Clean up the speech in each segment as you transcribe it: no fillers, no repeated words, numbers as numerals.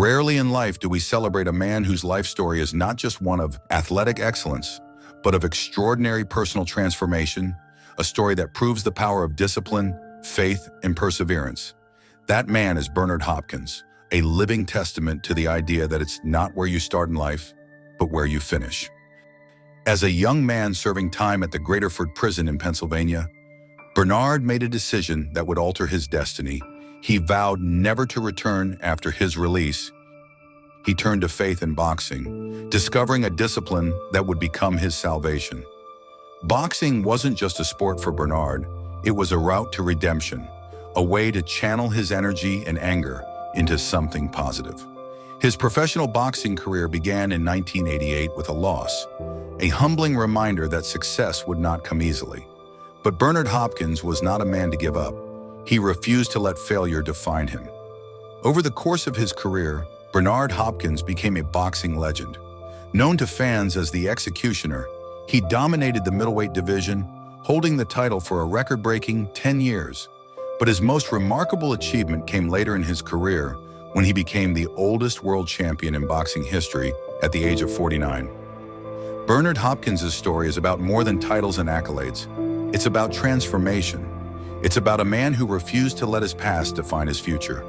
Rarely in life do we celebrate a man whose life story is not just one of athletic excellence, but of extraordinary personal transformation, a story that proves the power of discipline, faith, and perseverance. That man is Bernard Hopkins, a living testament to the idea that it's not where you start in life, but where you finish. As a young man serving time at the Graterford prison in Pennsylvania, Bernard made a decision that would alter his destiny. He vowed never to return after his release. He turned to faith in boxing, discovering a discipline that would become his salvation. Boxing wasn't just a sport for Bernard, it was a route to redemption, a way to channel his energy and anger into something positive. His professional boxing career began in 1988 with a loss, a humbling reminder that success would not come easily. But Bernard Hopkins was not a man to give up. He refused to let failure define him. Over the course of his career, Bernard Hopkins became a boxing legend. Known to fans as the Executioner, he dominated the middleweight division, holding the title for a record-breaking 10 years. But his most remarkable achievement came later in his career when he became the oldest world champion in boxing history at the age of 49. Bernard Hopkins' story is about more than titles and accolades. It's about transformation. It's about a man who refused to let his past define his future,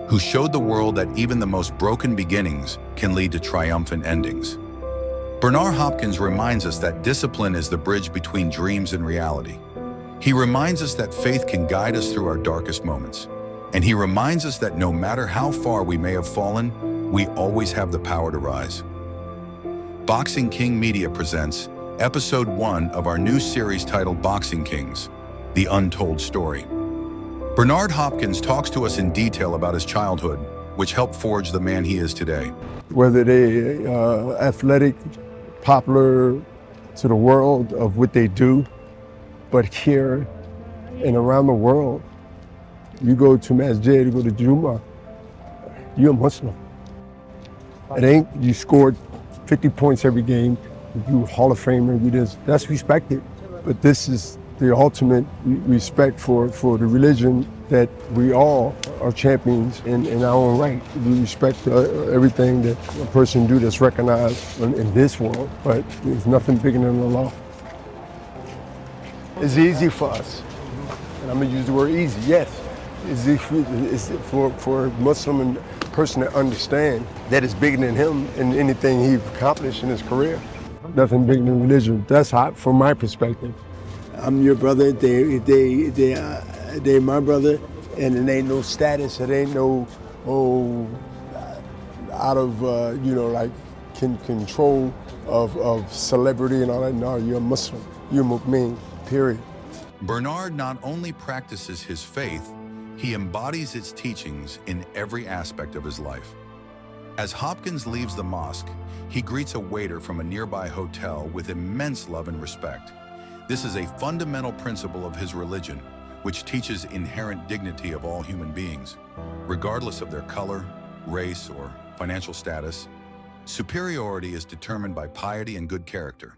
who showed the world that even the most broken beginnings can lead to triumphant endings. Bernard Hopkins reminds us that discipline is the bridge between dreams and reality. He reminds us that faith can guide us through our darkest moments. And he reminds us that no matter how far we may have fallen, we always have the power to rise. Boxing King Media presents Episode 1 of our new series titled Boxing Kings, The Untold Story. Bernard Hopkins talks to us in detail about his childhood, which helped forge the man he is today. Whether they athletic, popular to the world of what they do, but here and around the world, you go to masjid, you go to Juma, you're a Muslim. It ain't you scored 50 points every game, you Hall of Famer, that's respected. But this is the ultimate respect for the religion that we all are champions in our own right. We respect everything that a person do that's recognized in this world, but there's nothing bigger than the law. It's easy for us, and I'm gonna use the word easy, yes. It's easy for a Muslim person to understand that it's bigger than him and anything he's accomplished in his career. Nothing bigger than religion. That's hot from my perspective. I'm your brother, they my brother, and it ain't no status, it ain't no, out of, control of celebrity and all that. No, you're a Muslim, you're Mu'min, period. Bernard not only practices his faith, he embodies its teachings in every aspect of his life. As Hopkins leaves the mosque, he greets a waiter from a nearby hotel with immense love and respect. This is a fundamental principle of his religion, which teaches inherent dignity of all human beings, regardless of their color, race, or financial status. Superiority is determined by piety and good character.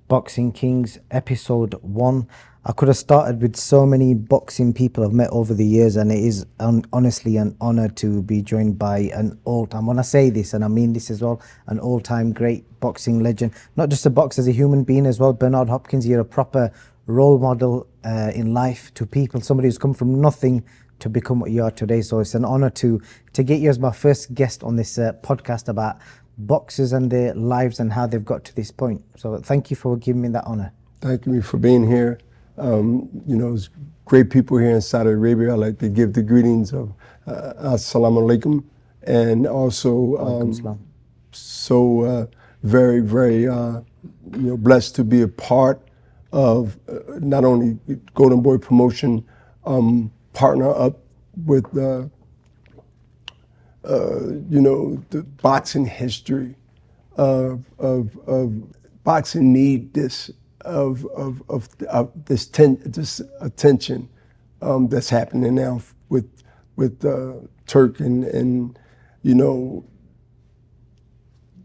Boxing Kings, Episode 1. I could have started with so many boxing people I've met over the years, and it is honestly an honor to be joined by an all-time, when I say this, and I mean this as well, an all-time great boxing legend. Not just a boxer, as a human being as well. Bernard Hopkins, you're a proper role model in life to people, somebody who's come from nothing to become what you are today. So it's an honor to get you as my first guest on this podcast about boxers and their lives and how they've got to this point. So thank you for giving me that honor. Thank you for being here. It's great people here in Saudi Arabia. I like to give the greetings of Assalamu alaikum, and also very, very blessed to be a part of not only Golden Boy Promotion, partner up with the boxing history of boxing need this. Of this attention that's happening now with Turk and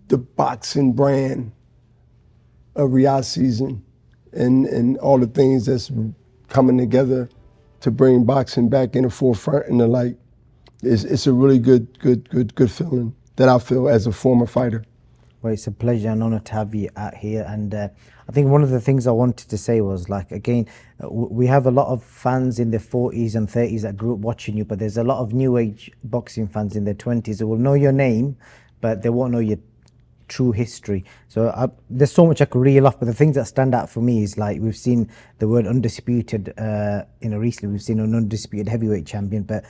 the boxing brand of Riyadh season and all the things that's coming together to bring boxing back in the forefront and the light. it's a really good feeling that I feel as a former fighter. Well, it's a pleasure and honor to have you out here. And I think one of the things I wanted to say was, like, again, we have a lot of fans in their 40s and 30s that grew up watching you, but there's a lot of new age boxing fans in their 20s who will know your name, but they won't know your true history. So there's so much I could reel off, but the things that stand out for me is, like, we've seen the word undisputed, recently we've seen an undisputed heavyweight champion, but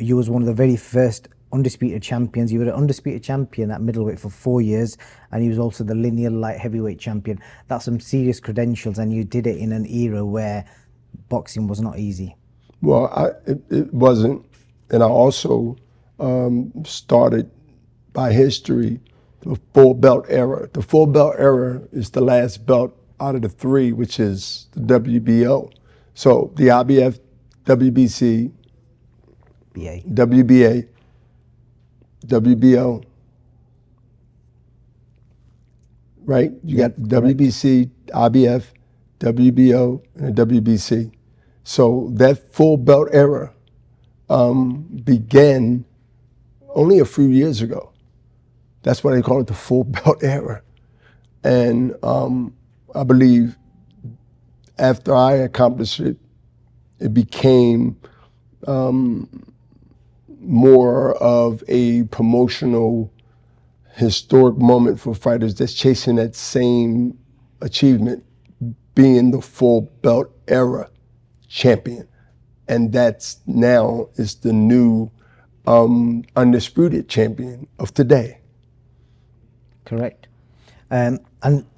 you was one of the very first undisputed champions. You were an undisputed champion at middleweight for 4 years, and he was also the linear light heavyweight champion. That's some serious credentials, and you did it in an era where boxing was not easy. Well, it wasn't, and I also started by history the full belt era. The full belt era is the last belt out of the three, which is the WBO. So the IBF, WBC, BA. WBA, WBO, right? You got WBC, IBF, WBO, and the WBC. So that full belt era began only a few years ago. That's why they call it the full belt era. And I believe after I accomplished it, it became more of a promotional, historic moment for fighters that's chasing that same achievement, being the full belt era champion. And that's now is the new undisputed champion of today. Correct. And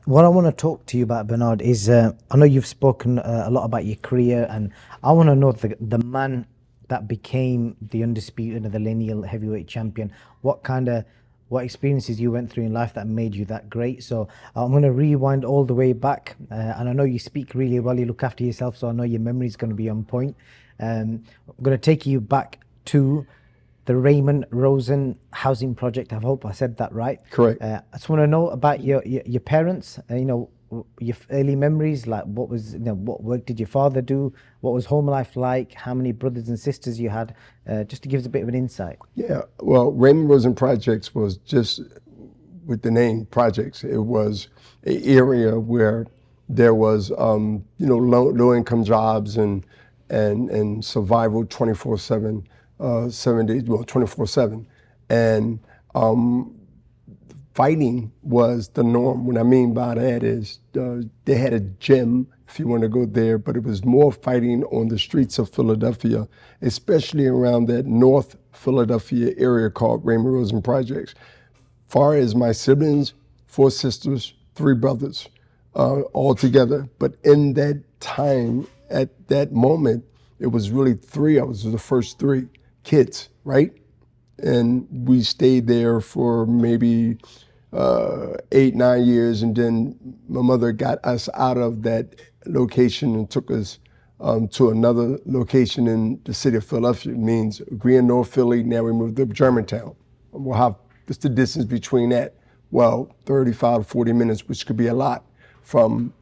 what I want to talk to you about, Bernard, is I know you've spoken a lot about your career, and I want to know the man that became the undisputed and the lineal heavyweight champion. What experiences you went through in life that made you that great? So I'm going to rewind all the way back, and I know you speak really well, you look after yourself, so I know your memory is going to be on point. I'm going to take you back to the Raymond Rosen housing project. I hope I said that right. Correct. I just want to know about your parents, your early memories, like what work did your father do? What was home life like? How many brothers and sisters you had? Just to give us a bit of an insight. Yeah, well, Raymond Rosen Projects was just with the name projects. It was an area where there was, low income jobs and survival 24/7, 7 days, 24/7, and fighting was the norm. What I mean by that is they had a gym if you want to go there, but it was more fighting on the streets of Philadelphia, especially around that North Philadelphia area called Raymond Rosen Projects. Far as my siblings, 4 sisters, 3 brothers, all together. But in that time, at that moment, it was really 3. I was the first 3 kids, right? And we stayed there for maybe 8, 9 years, and then my mother got us out of that location and took us to another location in the city of Philadelphia. It means Greer, North Philly. Now we moved to Germantown. What's the distance between that? Well, 35 to 40 minutes, which could be a lot from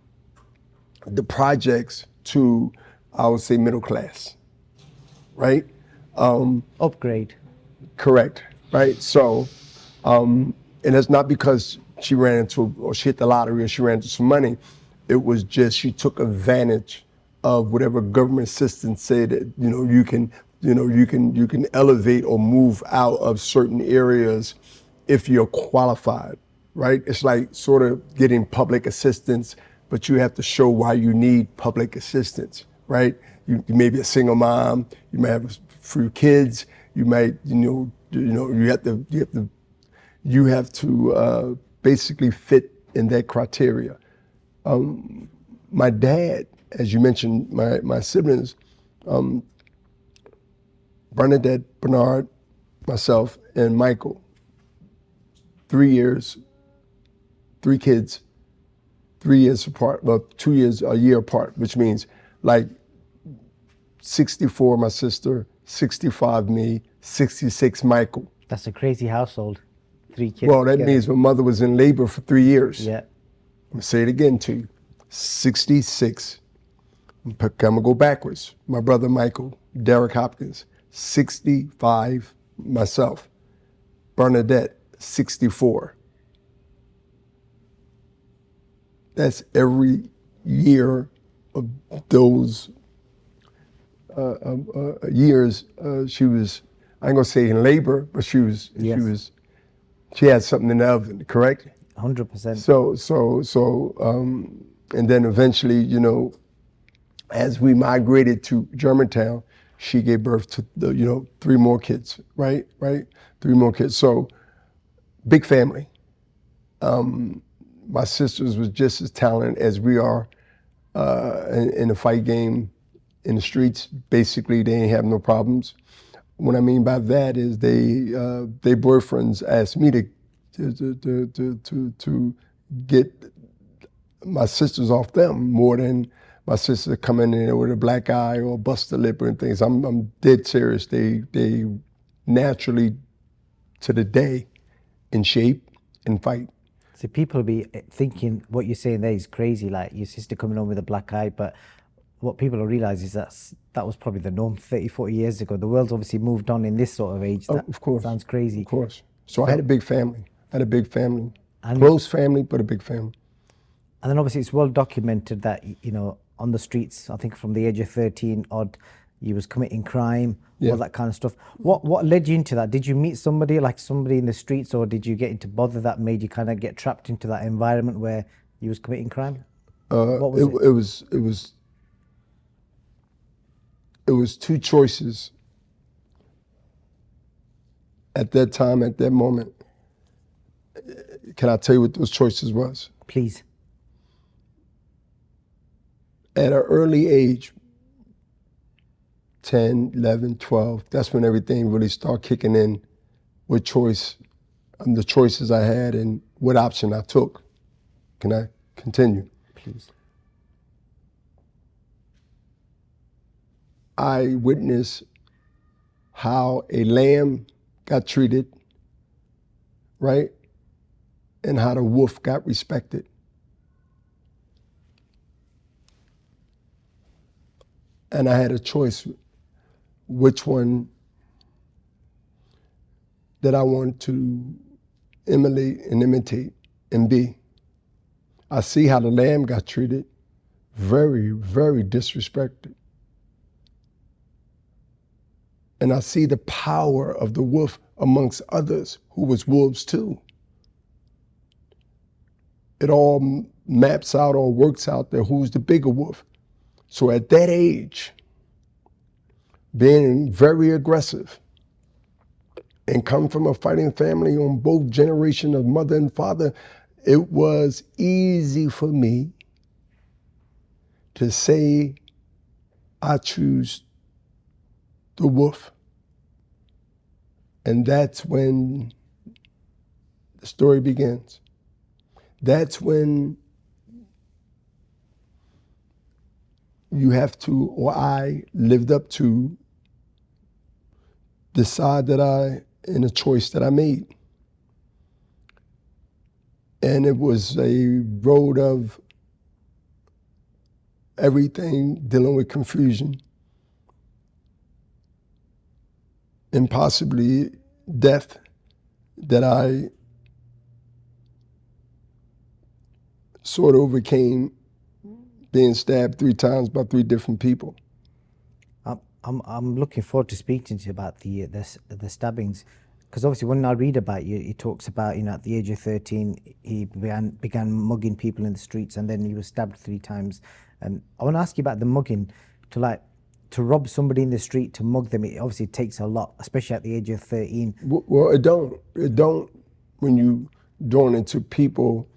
the projects to, I would say, middle class, right? Upgrade. Correct, right? So, and it's not because she ran into, or she hit the lottery, or she ran into some money. It was just she took advantage of whatever government assistance said that you can elevate or move out of certain areas if you're qualified, right? It's like sort of getting public assistance, but you have to show why you need public assistance, right? You may be a single mom, you may have a few kids, you might, you have to basically fit in that criteria. My dad, as you mentioned, my siblings, Bernadette, Bernard, myself, and Michael, 3 years, 3 kids, 3 years apart, well, 2 years, a year apart, which means like 64 my sister, 65 me, 66 Michael. That's a crazy household. 3 kids. Well, that together. means my mother was in labor for 3 years. Yeah. I'm gonna say it again to you. 66. I'm gonna go backwards. My brother Michael, Derek Hopkins, 65 myself. Bernadette, 64. That's every year of those years. She was, I ain't gonna say in labor, but she had something in the oven, correct? 100%. And then eventually, you know, as we migrated to Germantown, she gave birth to the, 3 more kids, right? 3 more kids. So big family. My sisters was just as talented as we are in the fight game, in the streets. Basically, they ain't have no problems. What I mean by that is their boyfriends asked me to get my sisters off them more than my sister coming in there with a black eye or bust the lip and things. I'm dead serious. They naturally, to the day, in shape and fight. So people be thinking what you're saying there is crazy, like your sister coming on with a black eye, but what people don't realize is that was probably the norm 30, 40 years ago. The world's obviously moved on in this sort of age. That of course. sounds crazy. Of course. So I had a big family. And Close family, but a big family. And then obviously it's well documented that, on the streets, I think from the age of 13 odd, you was committing crime, all that kind of stuff. What led you into that? Did you meet somebody in the streets, or did you get into bother that made you kind of get trapped into that environment where you was committing crime? What was it? It was 2 choices at that time, at that moment. Can I tell you what those choices was? Please. At an early age, 10, 11, 12, that's when everything really started kicking in with choice, the choices I had and what option I took. Can I continue? Please. I witnessed how a lamb got treated, right? And how the wolf got respected. And I had a choice which one that I want to emulate and imitate and be. I see how the lamb got treated, very, very disrespected. And I see the power of the wolf amongst others who was wolves too. It all maps out or works out there who's the bigger wolf. So at that age, being very aggressive and come from a fighting family on both generations of mother and father, it was easy for me to say, I choose the wolf. And that's when the story begins. That's when you have to, or I lived up to, decide in a choice that I made. And it was a road of everything dealing with confusion and possibly death that I sort of overcame, being stabbed 3 times by 3 different people. I'm looking forward to speaking to you about the stabbings, because obviously when I read about you, it talks about at the age of 13 he began mugging people in the streets, and then he was stabbed 3 times. And I want to ask you about the mugging. To rob somebody in the street, to mug them, it obviously takes a lot, especially at the age of 13. Well, it don't when you doing it to people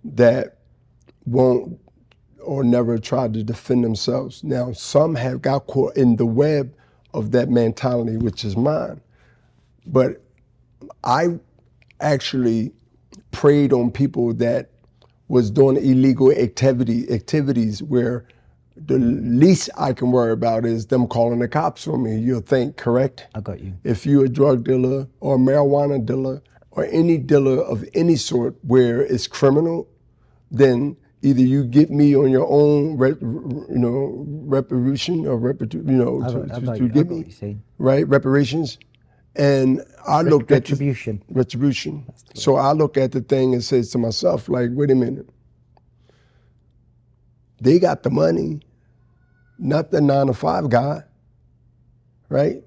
that won't or never tried to defend themselves. Now, some have got caught in the web of that mentality, which is mine. But I actually preyed on people that was doing illegal activities where the least I can worry about is them calling the cops on me. You'll think, correct? I got you. If you're a drug dealer or a marijuana dealer or any dealer of any sort where it's criminal, then either you get me on your own, reparation or to get me, right? Reparations, And I looked at Retribution. retribution. So I look at the thing and says to myself, like, wait a minute. They got the money, not the 9-to-5 guy, right?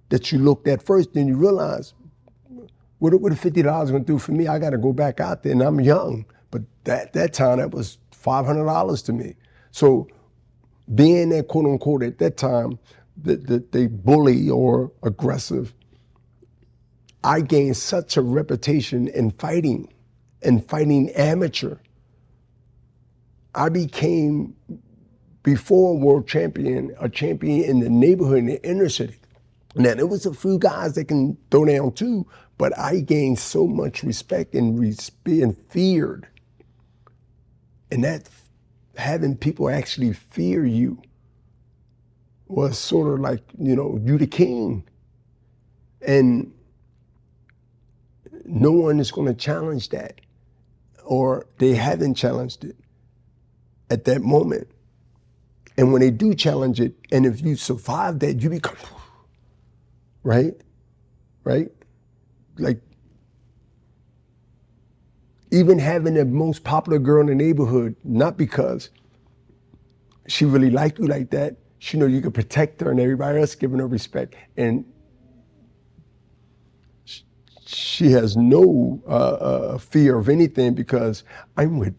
That you looked at first, then you realize, what are $50 going to do for me? I got to go back out there, and I'm young. But that time, that was $500 to me. So being that, quote unquote, at that time, they bully or aggressive, I gained such a reputation in fighting amateur. I became, before world champion, a champion in the neighborhood, in the inner city. Now, there was a few guys that can throw down too, but I gained so much respect and being feared. And that having people actually fear you was sort of like, you the king. And no one is going to challenge that, or they haven't challenged it at that moment. And when they do challenge it, and if you survive that, you become, right? Like, even having the most popular girl in the neighborhood, not because she really liked you like that, she know you could protect her and everybody else giving her respect. And she has no fear of anything because I'm with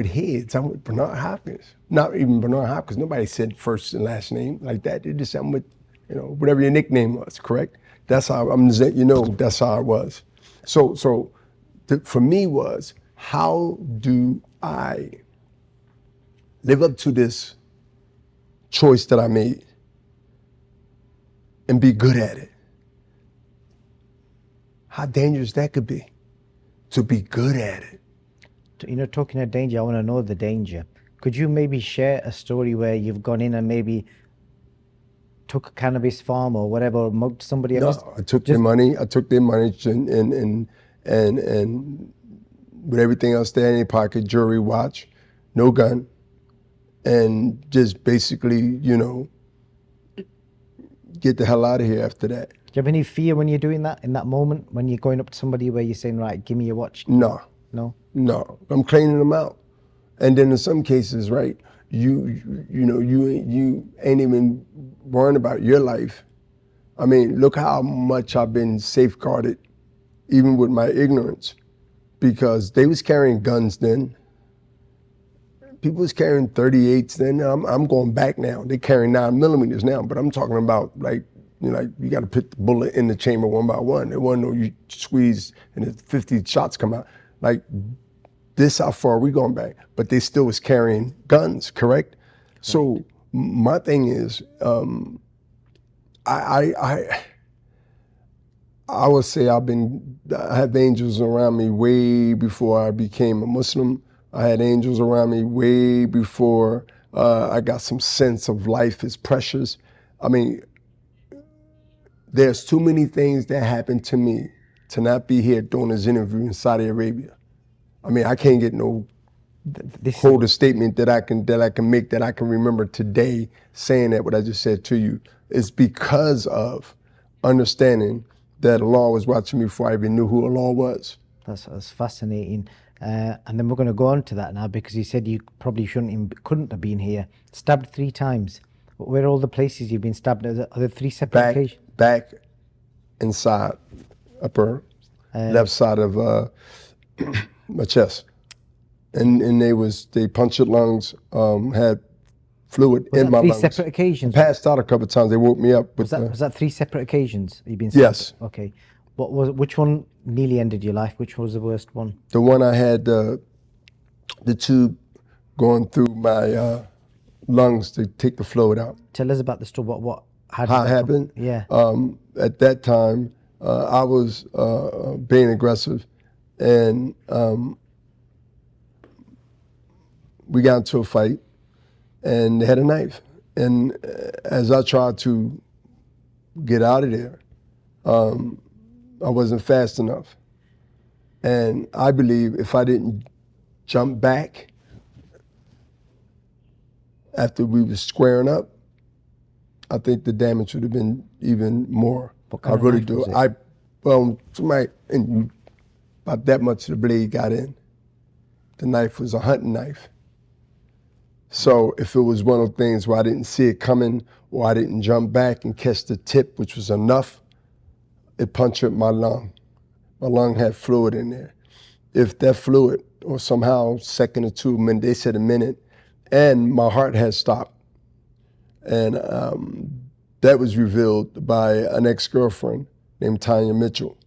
heads. I'm with Bernard Hopkins. Not even Bernard Hopkins. Nobody said first and last name like that. They just said I'm with, whatever your nickname was, correct? That's how that's how it was. So for me was, how do I live up to this choice that I made and be good at it? How dangerous that could be, to be good at it. Talking of danger, I want to know the danger. Could you maybe share a story where you've gone in and maybe took a cannabis farm or whatever, mugged somebody else? No, I took their money and with everything else there in their pocket, jewelry, watch, no gun, and just basically, get the hell out of here after that. Do you have any fear when you're doing that, in that moment, when you're going up to somebody where you're saying, right, give me your watch? No. No? I'm cleaning them out. And then in some cases, right, you ain't even worrying about your life. I mean, look how much I've been safeguarded, even with my ignorance, because they was carrying guns then. People was carrying 38s then. I'm going back now. They're carrying 9mm now, but I'm talking about like you got to put the bullet in the chamber one by one. There wasn't no you squeeze and the 50 shots come out. Like, this how far we going back, but they still was carrying guns, correct? Right. So my thing is, I would say I have angels around me way before I became a Muslim. I had angels around me way before I got some sense of life is precious. I mean, there's too many things that happened to me to not be here doing this interview in Saudi Arabia. I mean, I can't get no hold a statement that I can make that I can remember today saying that what I just said to you. It's because of understanding that Allah was watching me before I even knew who Allah was. That's fascinating. And then we're going to go on to that now, because you said you probably couldn't have been here. Stabbed 3 times. Where are all the places you've been stabbed? Are there 3 separate occasions? Back, inside, upper, left side of my chest. And they punctured lungs, had fluid in my lungs. 3 separate occasions? I passed out a couple of times. They woke me up. Was that 3 separate occasions you've been stabbed? Yes. Okay. Which one nearly ended your life? Which was the worst one? The one I had the tube going through my lungs to take the fluid out. Tell us about the story. How it happened? Yeah. At that time, I was being aggressive, and we got into a fight, and they had a knife. And as I tried to get out of there, I wasn't fast enough. And I believe if I didn't jump back after we were squaring up, I think the damage would have been even more. What I kind of really knife do. was it? Somebody, and about that much of the blade got in. The knife was a hunting knife. So if it was one of the things where I didn't see it coming or I didn't jump back and catch the tip, which was enough, it punctured my lung. My lung had fluid in there. If that fluid or somehow second or two, they said a minute, and my heart had stopped. And that was revealed by an ex-girlfriend named Tanya Mitchell,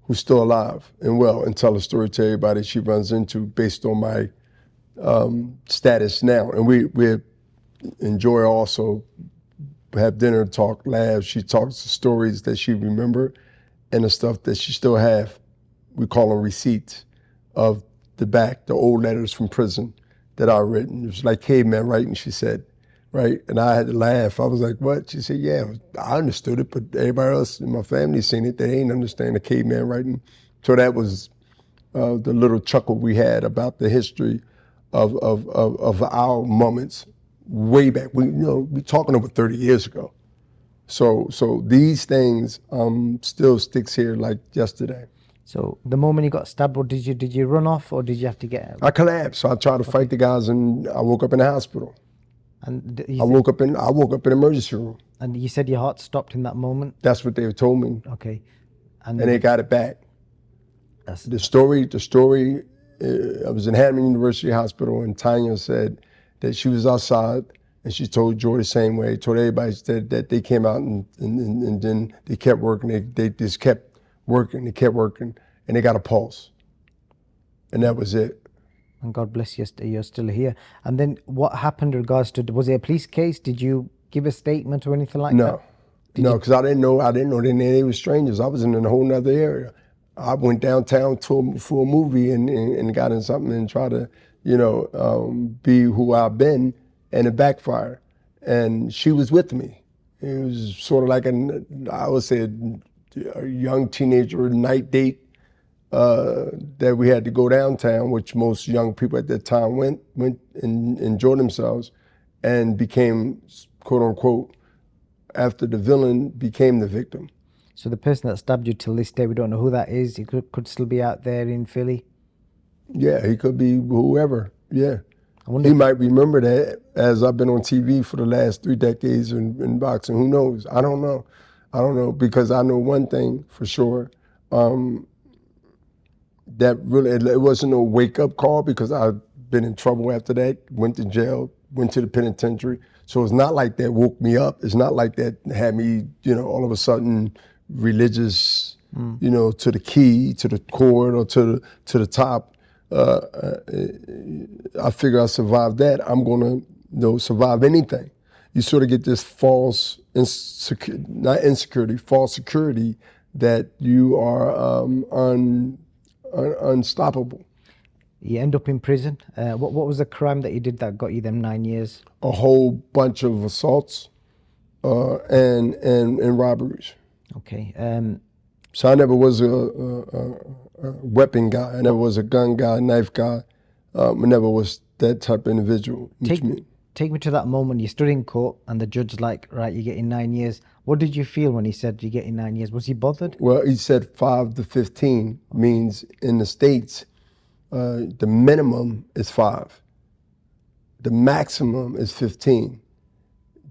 who's still alive and well, and tell a story to everybody she runs into based on my status now. And we enjoy also have dinner, talk, laugh. She talks the stories that she remember and the stuff that she still have. We call them receipts of the old letters from prison that I've written. It was like caveman writing, she said, right? And I had to laugh. I was like, what? She said, yeah, I understood it, but everybody else in my family seen it. They ain't understand the caveman writing. So that was the little chuckle we had about the history of our moments way back. We talking over 30 years ago. So these things still sticks here like yesterday. So the moment you got stabbed, what did you run off, or did you have to get? I collapsed. So I tried to fight the guys, and I woke up in the hospital. And I woke up in the emergency room. And you said your heart stopped in that moment. That's what they told me. Okay. And they got it back. That's The story. I was in Hammond University Hospital, and Tanya said that she was outside, and she told Joy the same way. Told everybody that they came out and then they kept working. They just kept working. They kept working, and they got a pulse, and that was it. And God bless you, you're still here. And then what happened in regards to, was it a police case? Did you give a statement or anything like that? No, because I didn't know they were strangers. I was in a whole nother area. I went downtown for a movie and got in something and tried to, be who I've been, and it backfired. And she was with me. It was sort of like I would say a young teenager night date that we had to go downtown, which most young people at that time went and enjoyed themselves, and became, quote unquote, after the villain became the victim. So the person that stabbed you till this day, we don't know who that is. He could still be out there in Philly. Yeah, he could be whoever. Yeah. wonder He if- might remember that, as I've been on TV for the last 3 decades in boxing. Who knows? I don't know. Because I know one thing for sure. That really, it wasn't a wake-up call, because I've been in trouble after that, went to jail, went to the penitentiary. So it's not like that woke me up. It's not like that had me, all of a sudden religious, to the key, to the cord, or to the top. I figure I survived that. I'm gonna survive anything. You sort of get this false false security that you are unstoppable. You end up in prison. What was the crime that you did that got you them 9 years? A whole bunch of assaults and robberies. Okay. So I never was a weapon guy. I never was a gun guy, knife guy. I never was that type of individual. Take me to that moment. You stood in court and the judge like, right, you're getting 9 years. What did you feel when he said you're getting 9 years? Was he bothered? Well, he said 5 to 15 means in the States, the minimum is 5. The maximum is 15.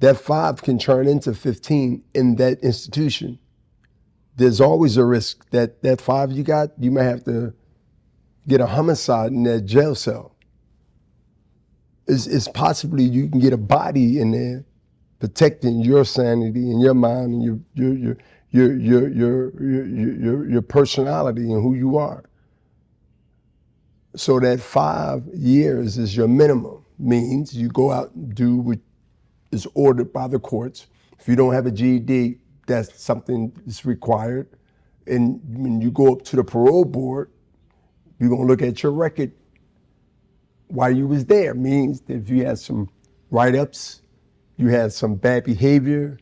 That 5 can turn into 15 in that institution. There's always a risk that 5 you got, you may have to get a homicide in that jail cell. It's possibly you can get a body in there protecting your sanity and your mind and your personality and who you are. So that 5 years is your minimum. Means you go out and do what is ordered by the courts. If you don't have a GED, that's something that's required. And when you go up to the parole board, you're gonna look at your record while you was there. Means that if you had some write-ups, you had some bad behavior,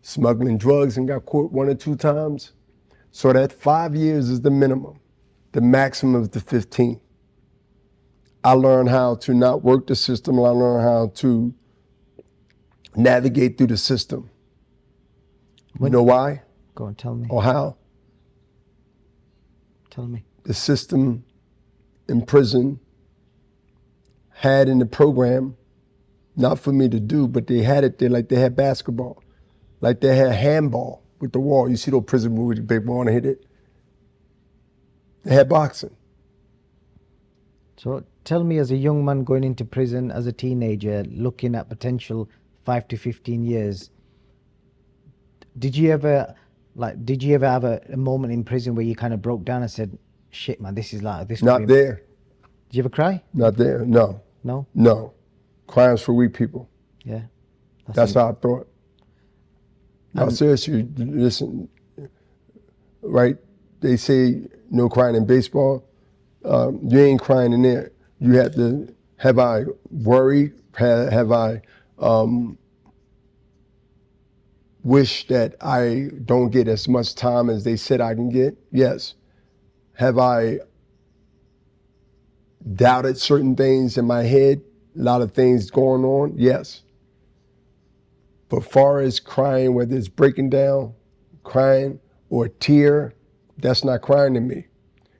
smuggling drugs and got caught 1 or 2 times. So that 5 years is the minimum. The maximum is the 15. I learned how to not work the system. I learned how to navigate through the system. You know why? Go on, tell me. or how Tell me. the system in prison had in the program, not for me to do, but they had it there like they had basketball, like they had handball with the wall. You see those prison movies, the big ball and hit it? They had boxing. So tell me, as a young man going into prison as a teenager, looking at potential 5 to 15 years, did you ever have a moment in prison where you kind of broke down and said, shit, man, this is like this? Not there. Did you ever cry? Not there. No. No? No. Crimes for weak people. Yeah. That's how I thought. No, seriously, listen, right? They say no crying in baseball. You ain't crying in there. You have to, have I worried? Have I wished that I don't get as much time as they said I can get? Yes. Have I doubted certain things in my head? A lot of things going on? Yes. But far as crying, whether it's breaking down, crying, or a tear, that's not crying to me.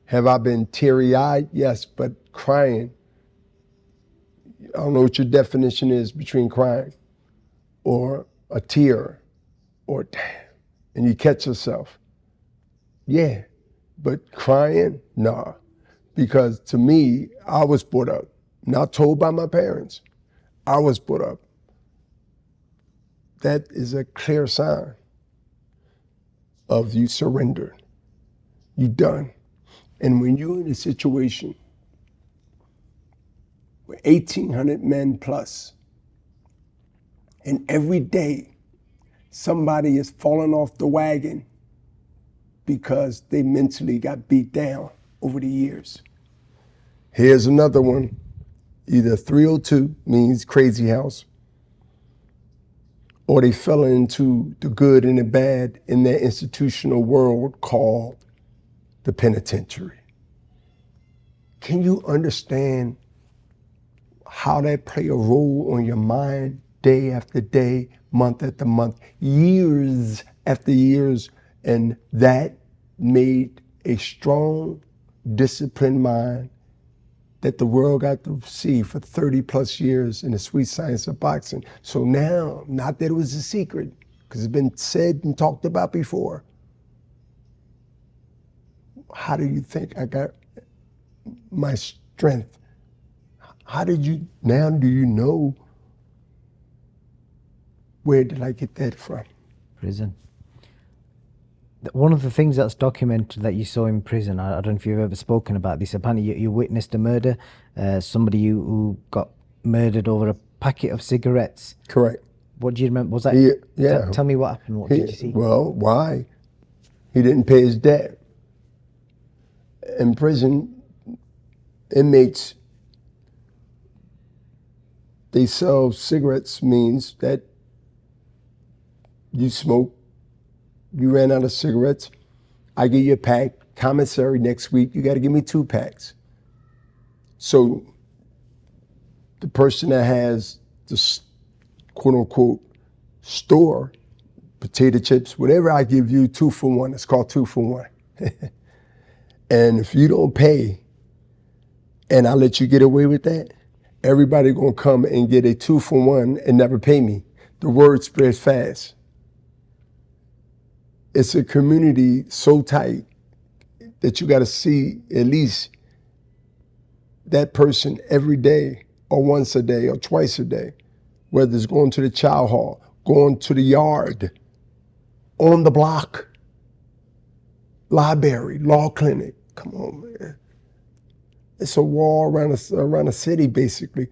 Have I been teary-eyed? Yes, but crying, I don't know what your definition is between crying or a tear or damn, and you catch yourself. Yeah, but crying, nah. Because to me, I was brought up, not told by my parents. I was brought up. That is a clear sign of you surrendered. You done. And when you're in a situation with 1,800 men plus, and every day somebody is falling off the wagon because they mentally got beat down over the years. Here's another one. Either 302 means crazy house, or they fell into the good and the bad in their institutional world called the penitentiary. Can you understand how that play a role on your mind day after day, month after month, years after years? And that made a strong, disciplined mind that the world got to see for 30 plus years in the sweet science of boxing. So now, not that it was a secret, because it's been said and talked about before. How do you think I got my strength? How did you, now do you know, where did I get that from? Prison. One of the things that's documented that you saw in prison, I don't know if you've ever spoken about this, apparently you witnessed a murder, somebody who got murdered over a packet of cigarettes. Correct. What do you remember? Was that? Yeah. Tell me what happened. What did you see? Well, why? He didn't pay his debt. In prison, inmates, they sell cigarettes, means that you smoke, you ran out of cigarettes, I give you a pack, commissary next week, you gotta give me 2 packs. So the person that has the quote unquote store, potato chips, whatever I give you, 2 for 1, it's called 2 for 1. And if you don't pay and I let you get away with that, everybody gonna come and get a 2 for 1 and never pay me. The word spreads fast. It's a community so tight that you gotta see at least that person every day, or once a day, or twice a day, whether it's going to the child hall, going to the yard, on the block, library, law clinic. Come on, man. It's a wall around a city, basically.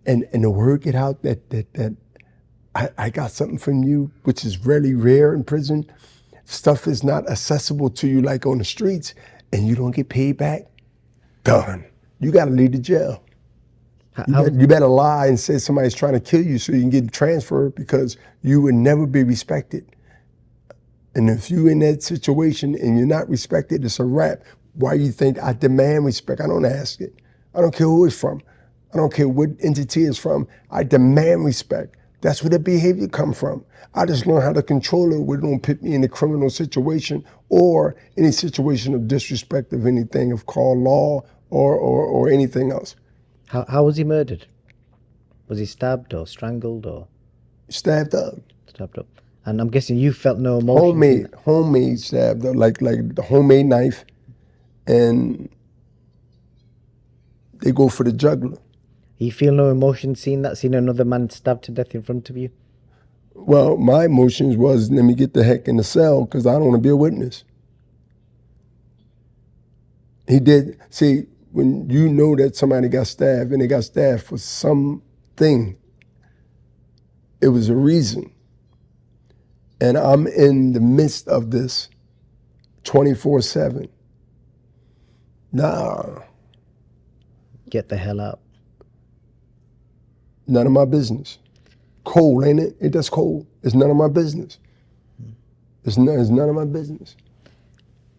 And the word get out that I got something from you, which is really rare in prison. Stuff is not accessible to you like on the streets, and you don't get paid back. Done. You gotta leave the jail. You better lie and say somebody's trying to kill you so you can get transferred, because you would never be respected. And if you in that situation and you're not respected, it's a wrap. Why you think I demand respect? I don't ask it. I don't care who it's from. I don't care what entity it's from. I demand respect. That's where the behavior come from. I just learned how to control it where it don't put me in a criminal situation or any situation of disrespect of anything of called law or anything else. How was he murdered? Was he stabbed or strangled or Stabbed up. stabbed up? And I'm guessing you felt no emotion. Homemade stabbed up, like the homemade knife, and they go for the jugular. You feel no emotion seeing another man stabbed to death in front of you? Well, my emotions was, let me get the heck in the cell because I don't want to be a witness. He did, see, when you know that somebody got stabbed and they got stabbed for something, it was a reason. And I'm in the midst of this 24/7. Nah. Get the hell out. None of my business. Cold, ain't it? That's cold. It's none of my business. It's none of my business.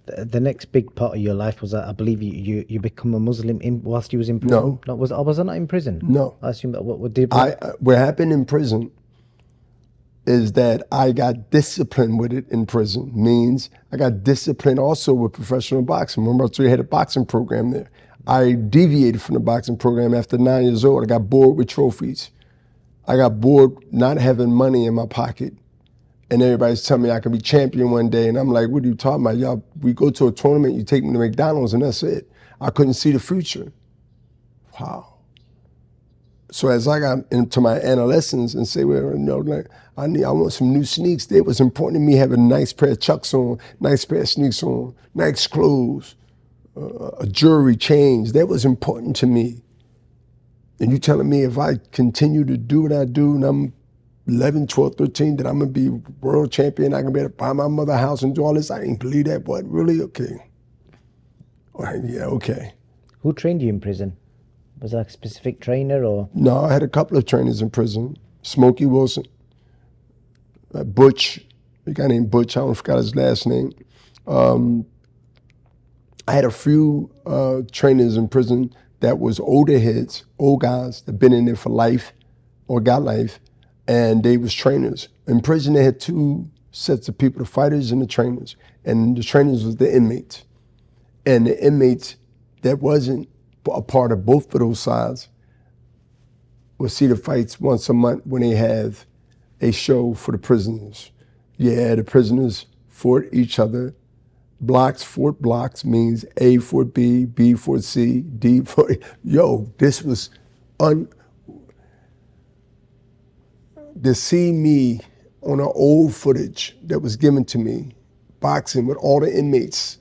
The next big part of your life was that I believe you become a Muslim whilst you was in prison. No. Was I not in prison? No. I assume that what did What happened in prison is that I got disciplined with it in prison. Means I got disciplined also with professional boxing. Remember I told you I had a boxing program there. I deviated from the boxing program after 9 years old. I got bored with trophies. I got bored not having money in my pocket. And everybody's telling me I could be champion one day. And I'm like, what are you talking about? Y'all, we go to a tournament, you take me to McDonald's and that's it. I couldn't see the future. Wow. So as I got into my adolescence and say, well, you know, like, I want some new sneaks. It was important to me having a nice pair of Chucks on, nice pair of sneaks on, nice clothes, a jewelry change. That was important to me. And you telling me if I continue to do what I do and I'm 11, 12, 13, that I'm going to be world champion, I can be able to buy my mother a house and do all this? I didn't believe that, but really? Okay. All right, yeah, okay. Who trained you in prison? Was that a specific trainer or? No, I had a couple of trainers in prison. Smokey Wilson, Butch, a guy named Butch, I forgot his last name. I had a few trainers in prison that was older heads, old guys that been in there for life or got life, and they was trainers. In prison, they had two sets of people, the fighters and the trainers. And the trainers was the inmates. And the inmates that wasn't a part of both of those sides would see the fights once a month when they have a show for the prisoners. Yeah, the prisoners fought each other. Blocks fought blocks means A fought B, B fought C, D fought, yo, this was to see me on an old footage that was given to me, boxing with all the inmates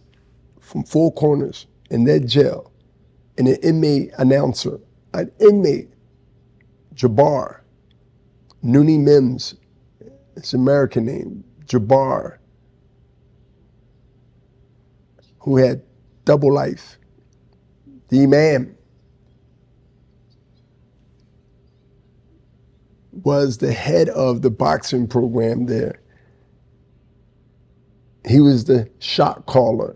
from four corners in that jail, and an inmate announcer, an inmate, Jabbar, Noonie Mims, it's an American name, Jabbar, who had double life, the Imam, was the head of the boxing program there. He was the shot caller,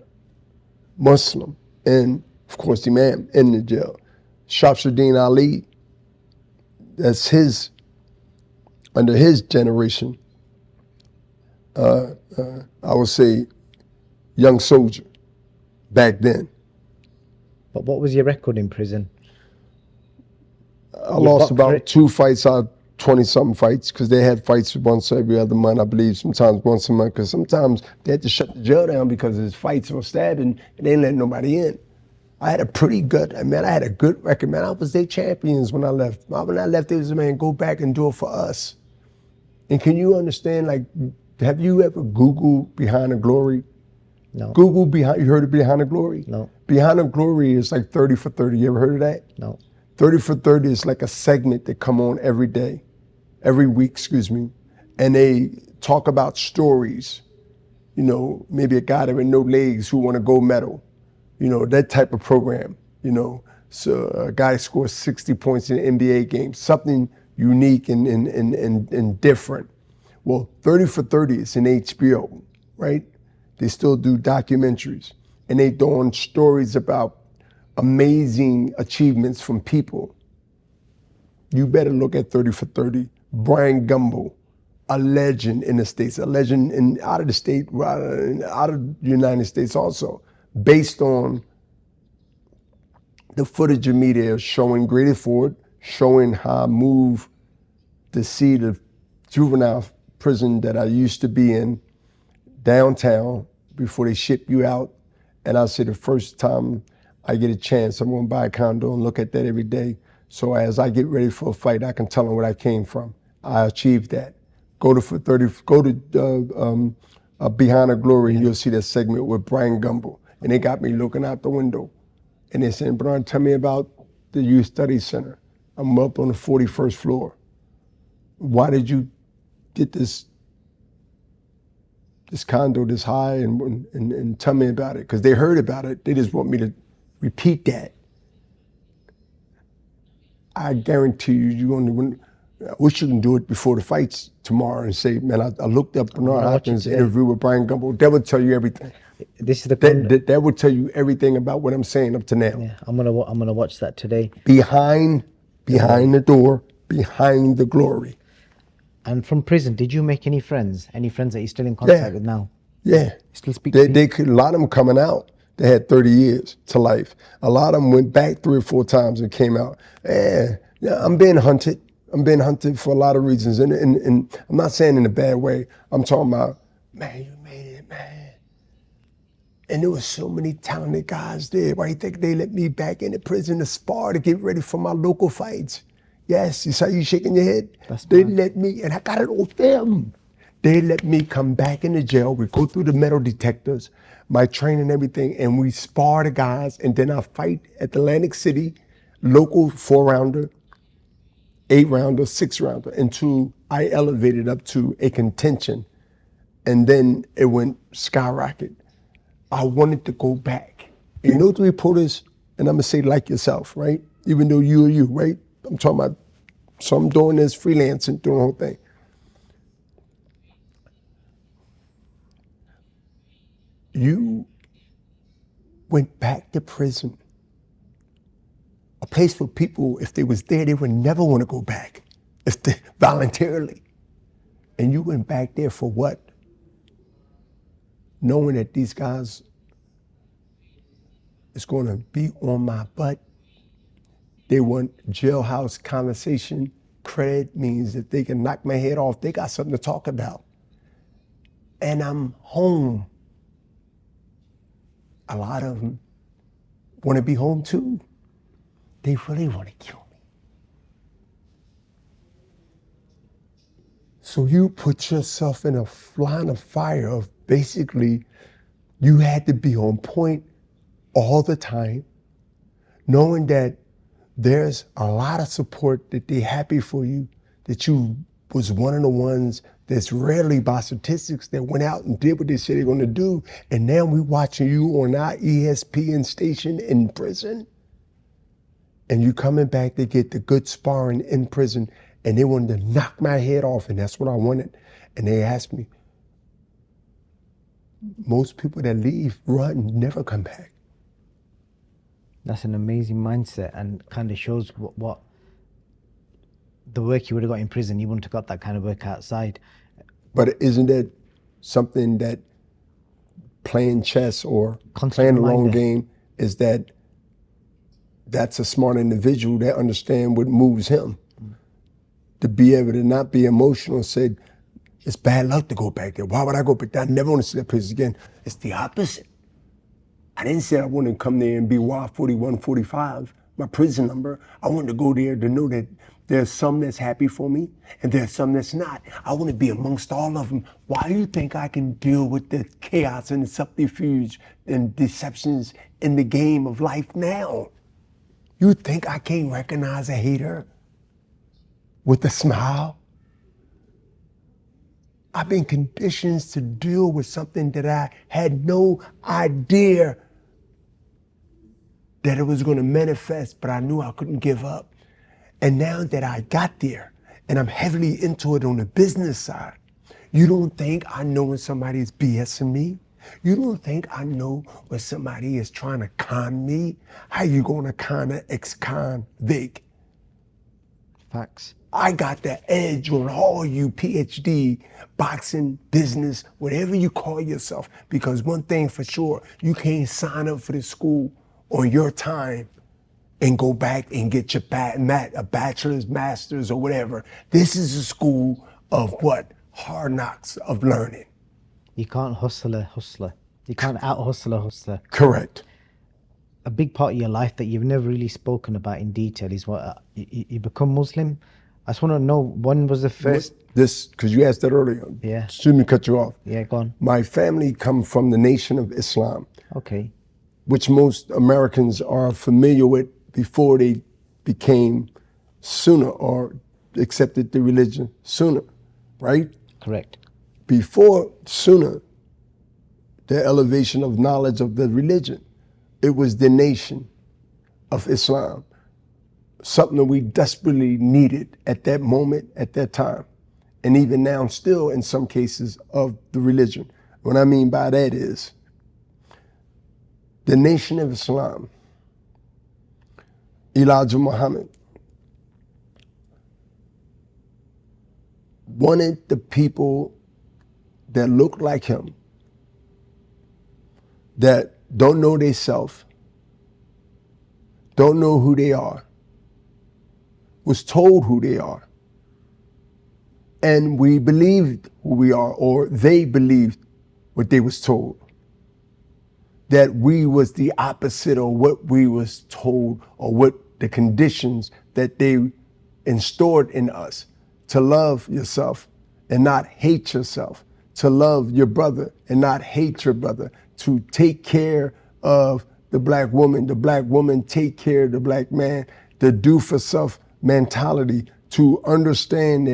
Muslim, and of course the Imam in the jail. Shamsuddin Ali, that's his, under his generation, I would say young soldier back then. But what was your record in prison? I lost about 2 fights out of 20-something fights because they had fights once every other month, I believe, sometimes once a month, because sometimes they had to shut the jail down because there's fights or stabbing and they didn't let nobody in. I had a pretty good, I had a good record, man. I was their champions when I left. When I left, it was, man, go back and do it for us. And can you understand, like, have you ever Googled Behind the Glory? No. Google Behind, you heard of Behind the Glory? No. Behind the Glory is like 30 for 30. You ever heard of that? No. 30 for 30 is like a segment that come on every day, every week, excuse me. And they talk about stories, you know, maybe a guy that with no legs who won a gold medal, you know, that type of program, you know. So a guy scores 60 points in an NBA game, something unique and different. Well, 30 for 30 is in HBO, right? They still do documentaries and they doing stories about amazing achievements from people. You better look at 30 for 30 Brian Gumble, a legend in the States, a legend out of the state, out of the United States also, based on the footage of me there showing Grady Ford, showing how I move to see the juvenile prison that I used to be in downtown before they ship you out. And I say the first time I get a chance, I'm gonna buy a condo and look at that every day. So as I get ready for a fight, I can tell them where I came from. I achieved that. Go to Behind the Glory, and you'll see that segment with Brian Gumble. And they got me looking out the window. And they said, Brian, tell me about the Youth Studies Center. I'm up on the 41st floor. Why did you get this condo this high, and tell me about it? Because they heard about it. They just want me to repeat that. I guarantee you, I wish you can do it before the fights tomorrow and say, man, I looked up Bernard Hopkins' interview with Brian Gumble. That would tell you everything. This is the that would tell you everything about what I'm saying up to now. Yeah, I'm gonna watch that today. Behind the door, behind the glory. And from prison, did you make any friends? Any friends that you're still in contact with now? Yeah. Still speak to A lot of them coming out. They had 30 years to life. A lot of them went back 3 or 4 times and came out. Yeah, I'm being hunted. I'm being hunted for a lot of reasons. And I'm not saying in a bad way. I'm talking about, man, you made it, man. And there were so many talented guys there. Why do you think they let me back into prison to spar to get ready for my local fights? Yes, you saw you shaking your head? They let me, and I got it on film. They let me come back into jail. We go through the metal detectors, my training and everything, and we spar the guys, and then I fight at Atlantic City, local 4-rounder, 8-rounder, 6-rounder, until I elevated up to a contention. And then it went skyrocket. I wanted to go back. And you know the reporters, and I'm gonna say like yourself, right? Even though you are you, right? I'm talking about, so I'm doing this freelancing, doing the whole thing. You went back to prison, a place where people, if they was there, they would never want to go back, if they voluntarily. And you went back there for what? Knowing that these guys is going to be on my butt. They want jailhouse conversation. Cred means that they can knock my head off. They got something to talk about. And I'm home. A lot of them want to be home too. They really want to kill me. So you put yourself in a line of fire of basically you had to be on point all the time, knowing that there's a lot of support, that they're happy for you, that you was one of the ones that's rarely by statistics that went out and did what they said they're gonna do. And now we watching you on our ESPN station in prison. And you coming back to get the good sparring in prison, and they wanted to knock my head off, and that's what I wanted. And they asked me, most people that leave, run, never come back. That's an amazing mindset, and kind of shows what the work you would have got in prison, you wouldn't have got that kind of work outside. But isn't that something that playing chess or playing a long game is that's a smart individual that understands what moves him. To be able to not be emotional and say, it's bad luck to go back there. Why would I go back there? I never want to see that place again. It's the opposite. I didn't say I wanted to come there and be Y4145, my prison number. I wanted to go there to know that there's some that's happy for me and there's some that's not. I want to be amongst all of them. Why do you think I can deal with the chaos and the subterfuge and deceptions in the game of life now? You think I can't recognize a hater with a smile? I've been conditioned to deal with something that I had no idea that it was going to manifest, but I knew I couldn't give up. And now that I got there, and I'm heavily into it on the business side, you don't think I know when somebody is BSing me? You don't think I know when somebody is trying to con me? How you going to con an ex-convict? Facts. I got the edge on all you PhD, boxing, business, whatever you call yourself. Because one thing for sure, you can't sign up for this school on your time and go back and get your a bachelor's, master's, or whatever. This is a school of what? Hard knocks of learning. You can't hustle a hustler. You can't out hustle a hustler. Correct. A big part of your life that you've never really spoken about in detail is what you become Muslim. I just want to know, when was the first? This, because you asked that earlier. Yeah. Excuse me, cut you off. Yeah, go on. My family come from the Nation of Islam, Okay. which most Americans are familiar with before they became Sunnah or accepted the religion Sunnah, right? Correct. Before Sunnah, the elevation of knowledge of the religion, it was the Nation of Islam, something that we desperately needed at that moment, at that time, and even now still in some cases of the religion. What I mean by that is the Nation of Islam, Elijah Muhammad, wanted the people that look like him, that don't know they self, don't know who they are, was told who they are, and we believed who we are, or they believed what they was told, that we was the opposite of what we was told, or what the conditions that they instaured in us, to love yourself and not hate yourself, to love your brother and not hate your brother, to take care of the black woman take care of the black man, the do for self mentality, to understand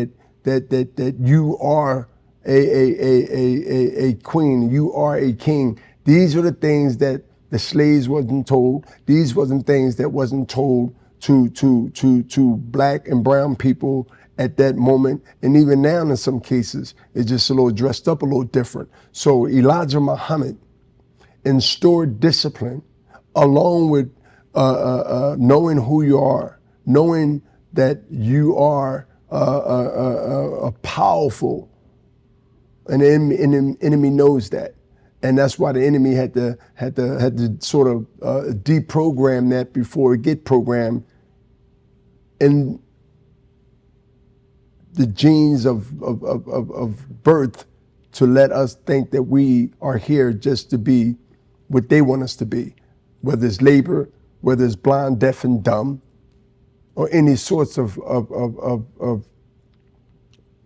that you are a queen, you are a king. These are the things that the slaves wasn't told. These wasn't things that wasn't told to black and brown people at that moment. And even now in some cases, it's just a little dressed up a little different. So Elijah Muhammad instaured discipline along with knowing who you are, knowing that you are a powerful, and the enemy knows that. And that's why the enemy had to sort of deprogram that before it get programmed in the genes of birth, to let us think that we are here just to be what they want us to be, whether it's labor, whether it's blind, deaf, and dumb, or any sorts of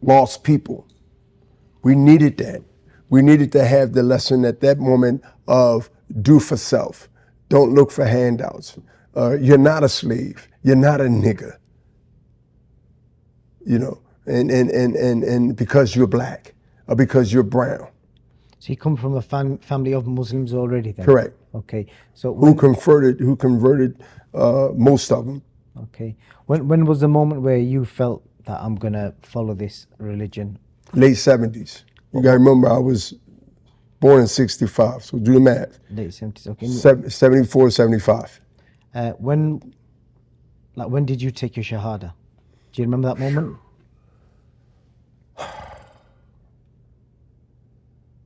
lost people. We needed that. We needed to have the lesson at that moment of do for self. Don't look for handouts. You're not a slave. You're not a nigger. You know, and because you're black or because you're brown. So you come from a family of Muslims already then? Correct. Okay. So Who converted most of them. Okay. When was the moment where you felt that I'm gonna follow this religion? Late 70s. You gotta remember, I was born in 65, so do the math. Late 70s, okay. 74, 75. When did you take your Shahada? Do you remember that moment?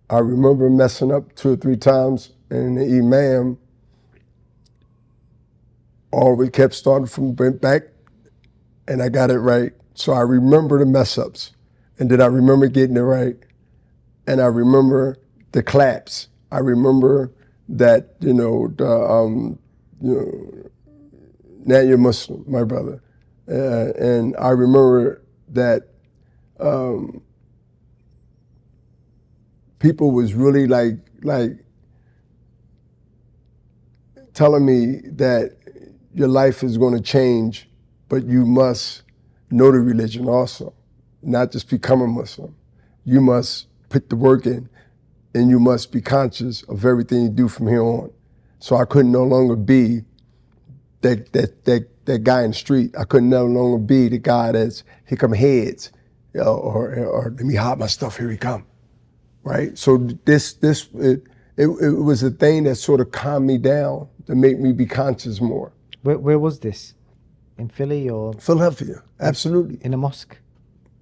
I remember messing up 2 or 3 times, and the imam always kept starting from back, and I got it right. So I remember the mess ups, and then I remember getting it right, and I remember the claps. I remember that, now you're Muslim, my brother. And I remember that people was really like telling me that your life is going to change, but you must know the religion also, not just become a Muslim. You must put the work in, and you must be conscious of everything you do from here on. So I couldn't no longer be that guy in the street. I could no longer be the guy that's, here come heads, or let me hide my stuff, here he come, right? So it was a thing that sort of calmed me down, to make me be conscious more. Where was this? In Philly or? Philadelphia, Absolutely. In a mosque?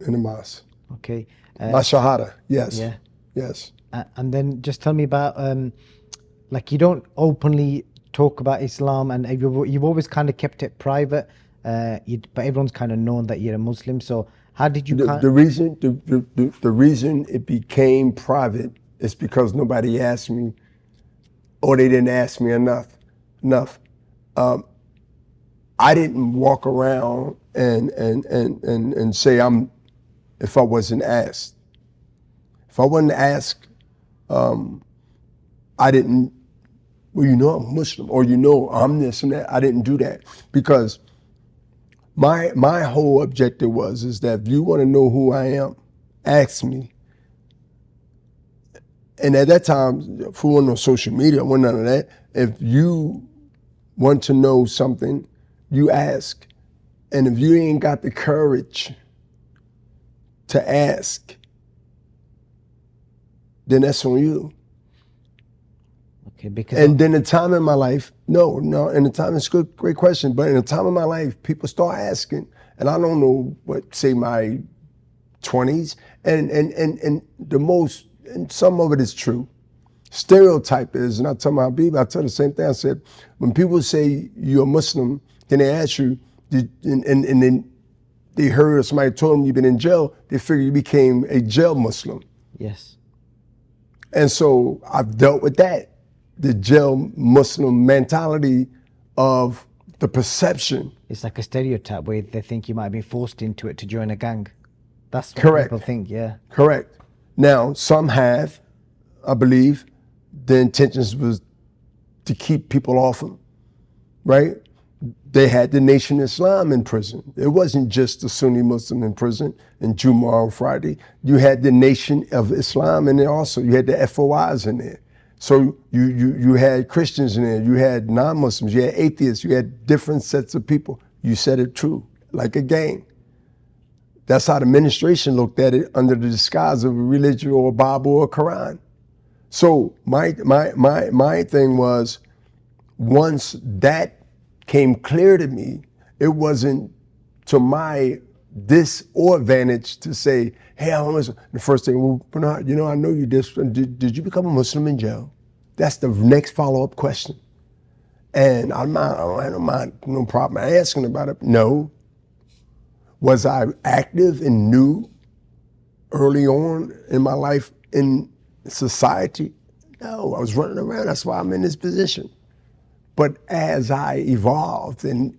In the mosque. Okay. My shahada, yes. Yeah. Yes. And then just tell me about, like, you don't openly talk about Islam, and you've always kind of kept it private, but everyone's kind of known that you're a Muslim. So how did you The reason it became private is because nobody asked me, or they didn't ask me enough. I didn't walk around and say if I wasn't asked. If I wasn't asked, I didn't. Well, I'm Muslim, or I'm this and that. I didn't do that because my whole objective is that if you want to know who I am, ask me. And at that time, for one, no social media, wasn't none of that. If you want to know something, you ask. And if you ain't got the courage to ask, then that's on you. Okay, because and then the time in my life, no, in the time, it's a great question, but in the time of my life, people start asking, and I don't know what, say my 20s, and the most, and some of it is true. Stereotype is, and I tell my people, I tell the same thing. I said, when people say you're a Muslim, then they ask you, and then they heard somebody told them you've been in jail, they figure you became a jail Muslim. Yes. And so I've dealt with that, the jail Muslim mentality of the perception. It's like a stereotype where they think you might be forced into it to join a gang. That's what Correct. people think, yeah. Correct. Now, some have, I believe, the intentions was to keep people off them, right? They had the Nation of Islam in prison. It wasn't just the Sunni Muslim in prison and Jumu'ah on Friday. You had the Nation of Islam in there also. You had the FOIs in there. So you had Christians in there. You had non-Muslims. You had atheists. You had different sets of people. You said it true, like a gang. That's how the administration looked at it under the disguise of a religion or a Bible or a Quran. So my thing was, once that came clear to me, it wasn't to my disadvantage to say, hey, I'm a Muslim. The first thing, well, Bernard, I know you did you become a Muslim in jail? That's the next follow-up question. And I don't have no problem asking about it. No. Was I active and new early on in my life in society? No, I was running around. That's why I'm in this position. But as I evolved and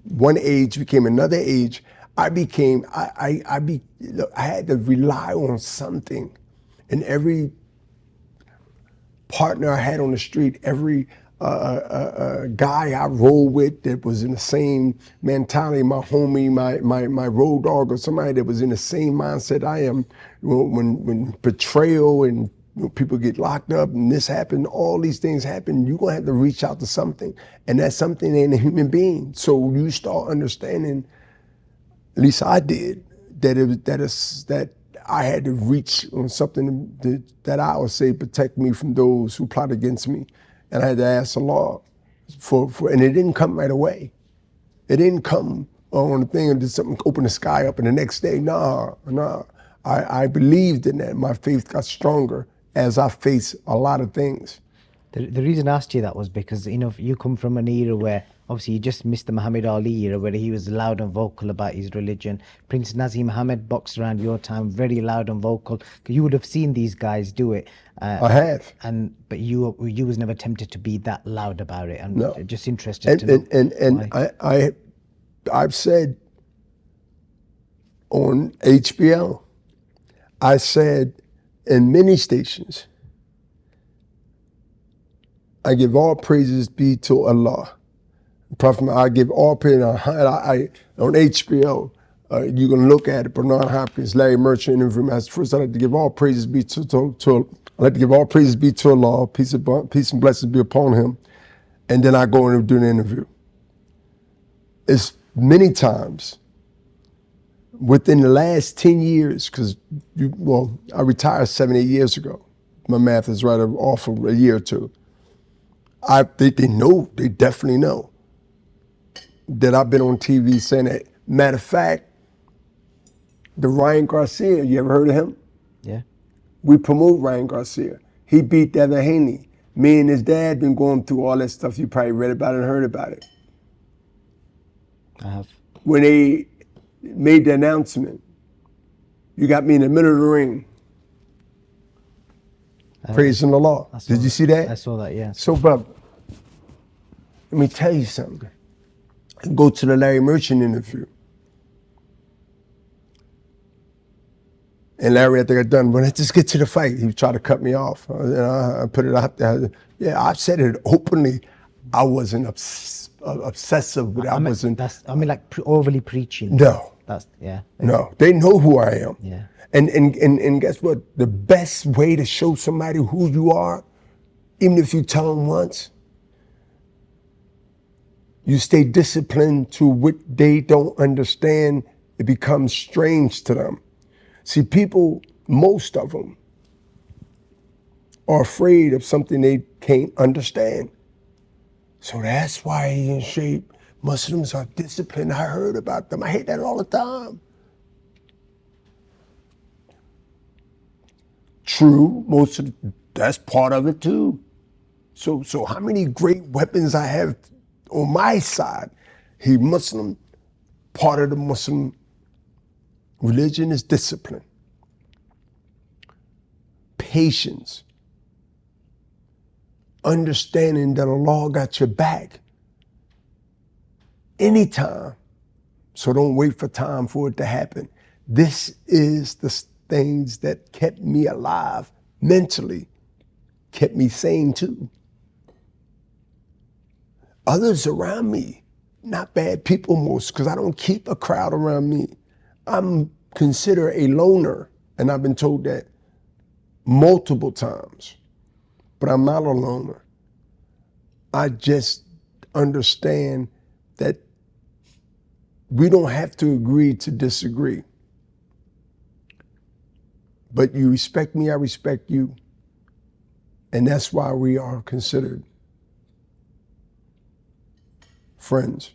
one age became another age, I had to rely on something. And every partner I had on the street, every guy I rolled with that was in the same mentality, my homie, my road dog, or somebody that was in the same mindset I am, when betrayal and people get locked up and this happened, all these things happen, you're gonna have to reach out to something. And that something ain't a human being. So you start understanding, at least I did, that I had to reach on something that I would say protect me from those who plot against me. And I had to ask Allah and it didn't come right away. It didn't come on the thing and did something open the sky up and the next day, nah. I believed in that. My faith got stronger as I faced a lot of things. The reason I asked you that was because, you come from an era where, obviously, you just missed the Muhammad Ali era where he was loud and vocal about his religion. Prince Nazim Muhammad boxed around your time, very loud and vocal. You would have seen these guys do it. I have. But you was never tempted to be that loud about it. And no. Just interested to know. And I've said on HBO, I said in many stations, I give all praises be to Allah. Prophet, I give all praise. On HBO, you can look at it. Bernard Hopkins, Larry Merchant interview. First, I like to give all praises be to I like to give all praises be to Allah. Peace and blessings be upon him. And then I go and do an interview. It's many times within the last 10 years, because I retired 7, 8 years ago. My math is right off of a year or two. They definitely know that I've been on TV saying that Matter of fact, the Ryan Garcia, you ever heard of him? Yeah. We promote Ryan Garcia. He beat Devin Haney. Me and his dad been going through all that stuff. You probably read about it and heard about it. I have. When they made the announcement, you got me in the middle of the ring. Praising the Lord. Did you see that? I saw that, yeah. So, brother, let me tell you something. Go to the Larry Merchant interview. And Larry, after I got done, well, let's just get to the fight. He tried to cut me off. I put it out there. Yeah, I said it openly. I wasn't obsessive, but I wasn't. Overly preaching. No. Yeah. No, they know who I am. Yeah. And guess what? The best way to show somebody who you are, even if you tell them once, you stay disciplined to what they don't understand. It becomes strange to them. See, people, most of them, are afraid of something they can't understand. So that's why he's in shape. Muslims are disciplined. I heard about them. I hate that all the time. True, that's part of it too. So how many great weapons I have on my side? He Muslim, part of the Muslim religion is discipline, patience, understanding that Allah got your back anytime. So don't wait for time for it to happen. This is the things that kept me alive mentally, kept me sane too. Others around me, not bad people most, because I don't keep a crowd around me. I'm considered a loner, and I've been told that multiple times, but I'm not a loner. I just understand that we don't have to agree to disagree. But you respect me, I respect you. And that's why we are considered friends.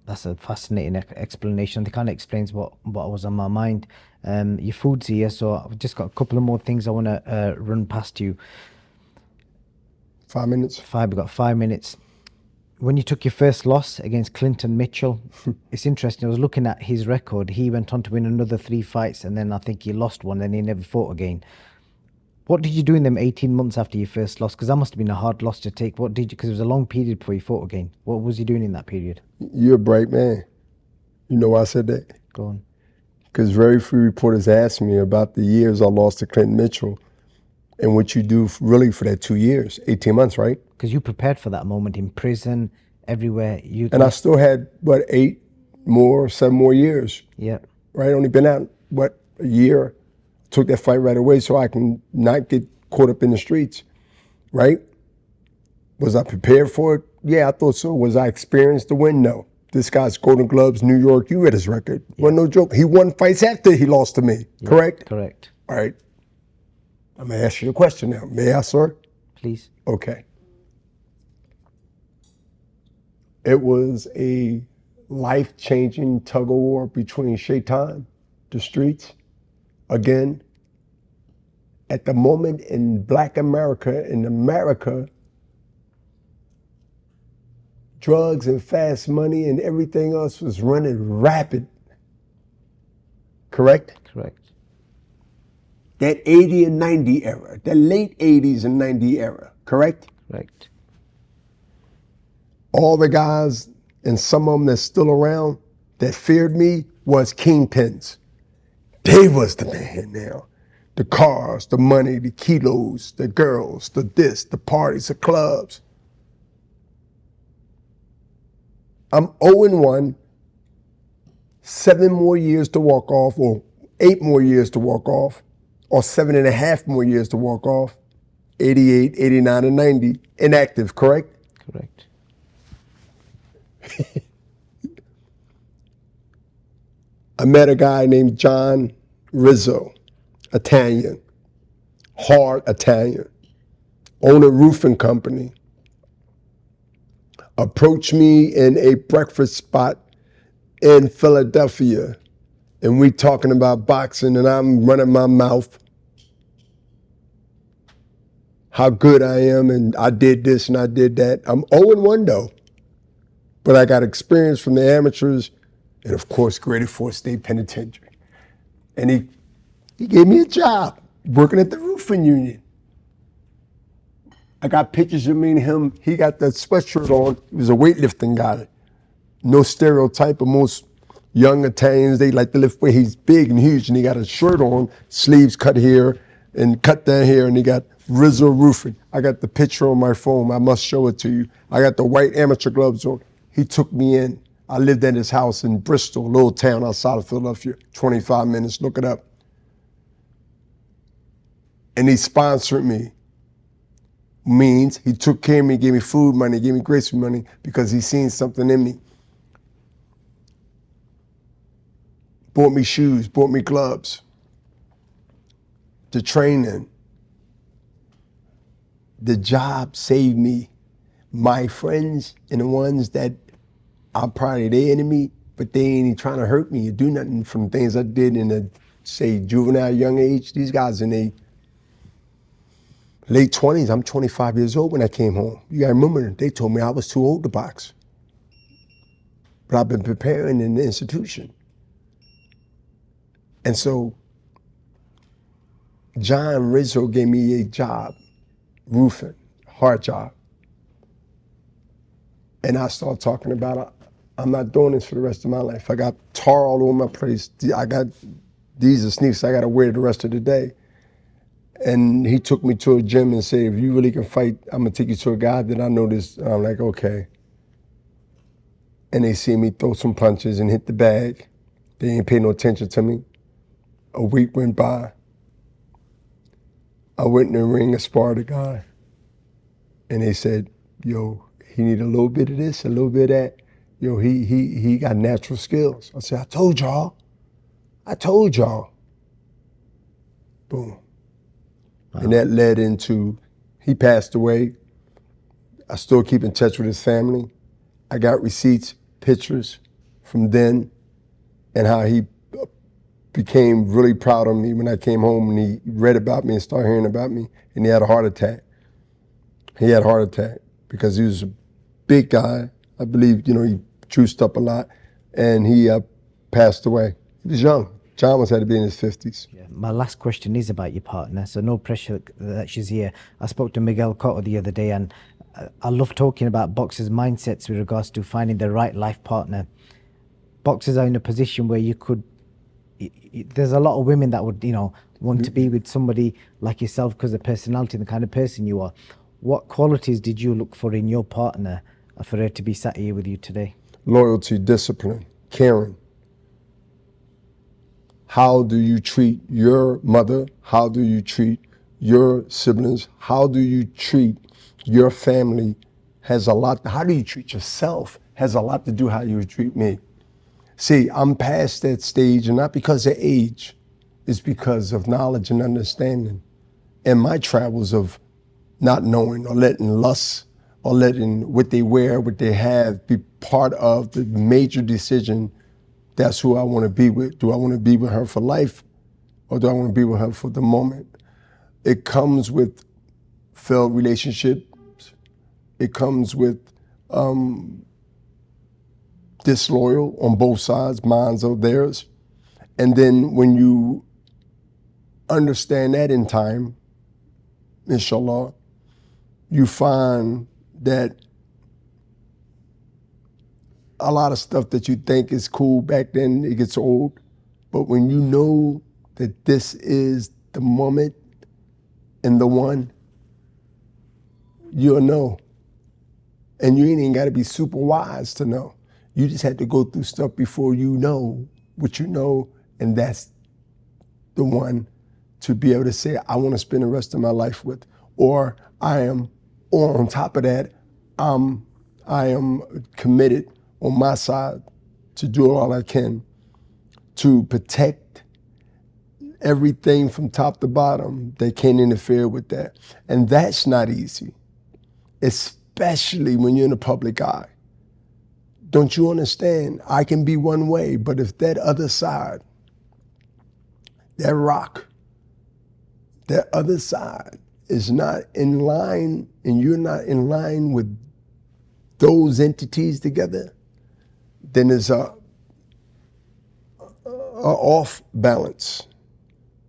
That's a fascinating explanation. It kind of explains what was on my mind. Your food's here, so I've just got a couple of more things I want to run past you. 5 minutes? We've got 5 minutes. When you took your first loss against Clinton Mitchell, it's interesting. I was looking at his record. He went on to win another 3 fights, and then I think he lost one, and he never fought again. What did you do in them 18 months after your first loss? Because that must have been a hard loss to take. What did you? Because it was a long period before you fought again. What was you doing in that period? You're a bright man. You know why I said that? Go on. Because very few reporters ask me about the years I lost to Clinton Mitchell and what you do really for that 2 years, 18 months, right? Because you prepared for that moment in prison, everywhere. And I still had, 7 more years. Yeah. Right? Only been out, a year. Took that fight right away so I can not get caught up in the streets, right? Was I prepared for it? Yeah, I thought so. Was I experienced to win? No. This guy's Golden Gloves, New York, you read his record. Yeah. Wasn't no joke. He won fights after he lost to me, correct? Correct. All right. I'm going to ask you a question now. May I, sir? Please. Okay. It was a life-changing tug-of-war between Shaitan, the streets, again, at the moment in Black America, drugs and fast money and everything else was running rapid. Correct? Correct. That 80 and 90 era, the late 80s and 90 era, correct? Correct. All the guys, and some of them that's still around, that feared me was kingpins. They was the man now. The cars, the money, the kilos, the girls, the this, the parties, the clubs. I'm 0-1, 7 more years to walk off, or 8 more years to walk off, or 7.5 more years to walk off, 88, 89, and 90, inactive, correct? Correct. I met a guy named John Rizzo, Italian, hard Italian, owned a roofing company. approached me in a breakfast spot in Philadelphia, and we talking about boxing, and I'm running my mouth how good I am, and I did this and I did that. I'm 0-1 though, but I got experience from the amateurs, and of course graded for state penitentiary. And he gave me a job working at the roofing union. I got pictures of me and him. He got that sweatshirt on. He was a weightlifting guy. No stereotype of most young Italians. They like to lift weight. He's big and huge, and he got a shirt on, sleeves cut here and cut down here, and he got Rizzo Roofing. I got the picture on my phone. I must show it to you. I got the white amateur gloves on. He took me in. I lived at his house in Bristol, a little town outside of Philadelphia, 25 minutes. Look it up. And he sponsored me. Means he took care of me, gave me food money, gave me grace money because he seen something in me. Bought me shoes, bought me gloves, the training. The job saved me. My friends and the ones that are probably their enemy, but they ain't even trying to hurt me or do nothing from things I did in a, say, juvenile young age. These guys in their late 20s, I'm 25 years old when I came home. You gotta remember, they told me I was too old to box. But I've been preparing in the institution. And so, John Rizzo gave me a job, roofing, hard job. And I started talking about, I'm not doing this for the rest of my life. I got tar all over my place. These are sneakers I gotta wear the rest of the day. And he took me to a gym and said, if you really can fight, I'm gonna take you to a guy that I know this. And I'm like, okay. And they see me throw some punches and hit the bag. They ain't pay no attention to me. A week went by. I went in the ring and sparred a guy. And they said, yo, he need a little bit of this, a little bit of that. Yo, he got natural skills. I said, I told y'all. I told y'all. Boom. Wow. And that led into, he passed away. I still keep in touch with his family. I got receipts, pictures from then, and how he became really proud of me when I came home and he read about me and started hearing about me, and he had a heart attack. He had a heart attack because he was a big guy. I believe, he juiced up a lot, and he passed away. He was young. John had to be in his 50s. Yeah. My last question is about your partner, so no pressure that she's here. I spoke to Miguel Cotto the other day, and I love talking about boxers' mindsets with regards to finding the right life partner. Boxers are in a position where you could, there's a lot of women that would, want to be with somebody like yourself because of the personality and the kind of person you are. What qualities did you look for in your partner for her to be sat here with you today? Loyalty, discipline, caring. How do you treat your mother? How do you treat your siblings? How do you treat your family? Has a lot, how do you treat yourself? Has a lot to do how you treat me. See, I'm past that stage, and not because of age, it's because of knowledge and understanding. And my travels of not knowing or letting lust or letting what they wear, what they have be part of the major decision. That's who I want to be with. Do I want to be with her for life, or do I want to be with her for the moment? It comes with failed relationships. It comes with disloyal on both sides, mine or theirs. And then when you understand that in time, inshallah, you find that a lot of stuff that you think is cool back then, it gets old. But when you know that this is the moment and the one, you'll know. And you ain't even got to be super wise to know. You just had to go through stuff before you know what you know, and that's the one to be able to say, I want to spend the rest of my life with. Or on top of that, I am committed on my side to do all I can to protect everything from top to bottom. They can't interfere with that. And that's not easy, especially when you're in the public eye. Don't you understand? I can be one way, but if that other side, that rock, that other side is not in line and you're not in line with those entities together, then there's a off balance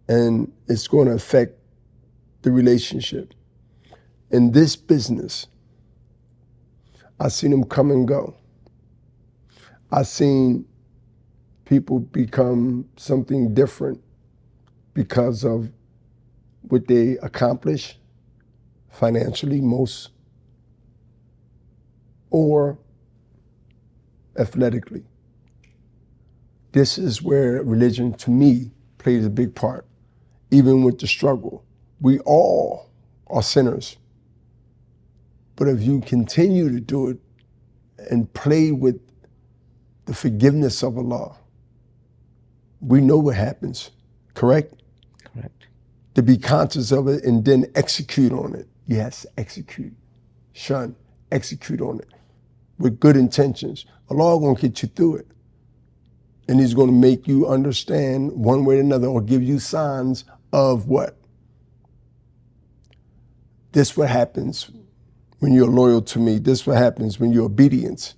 and it's going to affect the relationship. In this business, I've seen them come and go. I've seen people become something different because of what they accomplish financially, most, or athletically. This is where religion, to me, plays a big part. Even with the struggle, we all are sinners. But if you continue to do it and play with the forgiveness of Allah, we know what happens, correct? Correct. To be conscious of it and then execute on it. Yes, execute. Shun, execute on it with good intentions. Allah gonna get you through it. And he's gonna make you understand one way or another or give you signs of what? This what happens when you're loyal to me. This what happens when your obedience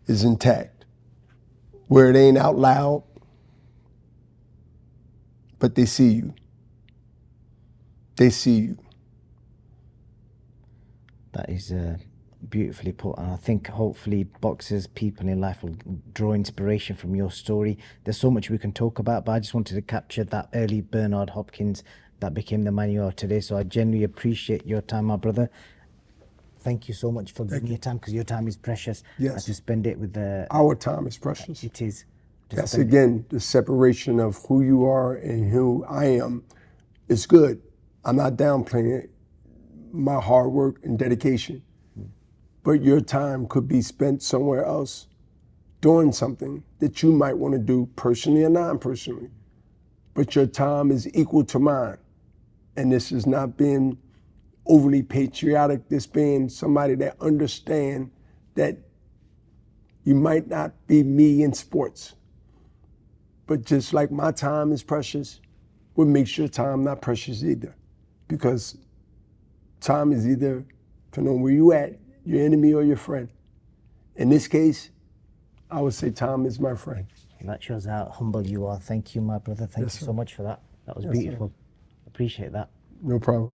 is intact. Where it ain't out loud, but they see you. They see you. That is beautifully put, and I think hopefully boxers, people in life will draw inspiration from your story. There's so much we can talk about, but I just wanted to capture that early Bernard Hopkins that became the man you are today. So I genuinely appreciate your time, my brother. Thank you so much for giving your time, because your time is precious. Yes. To spend it with the... Our time is precious. It is. That's again, the separation of who you are and who I am. It's good. I'm not downplaying my hard work and dedication, but your time could be spent somewhere else doing something that you might want to do personally or non-personally, but your time is equal to mine. And this is not being overly patriotic, this being somebody that understand that you might not be me in sports, but just like my time is precious, what makes your time not precious either? Because time is either, depending on where you at, your enemy or your friend. In this case, I would say time is my friend. That shows how humble you are. Thank you, my brother. Thank you so much for that. That was beautiful. Appreciate that. No problem.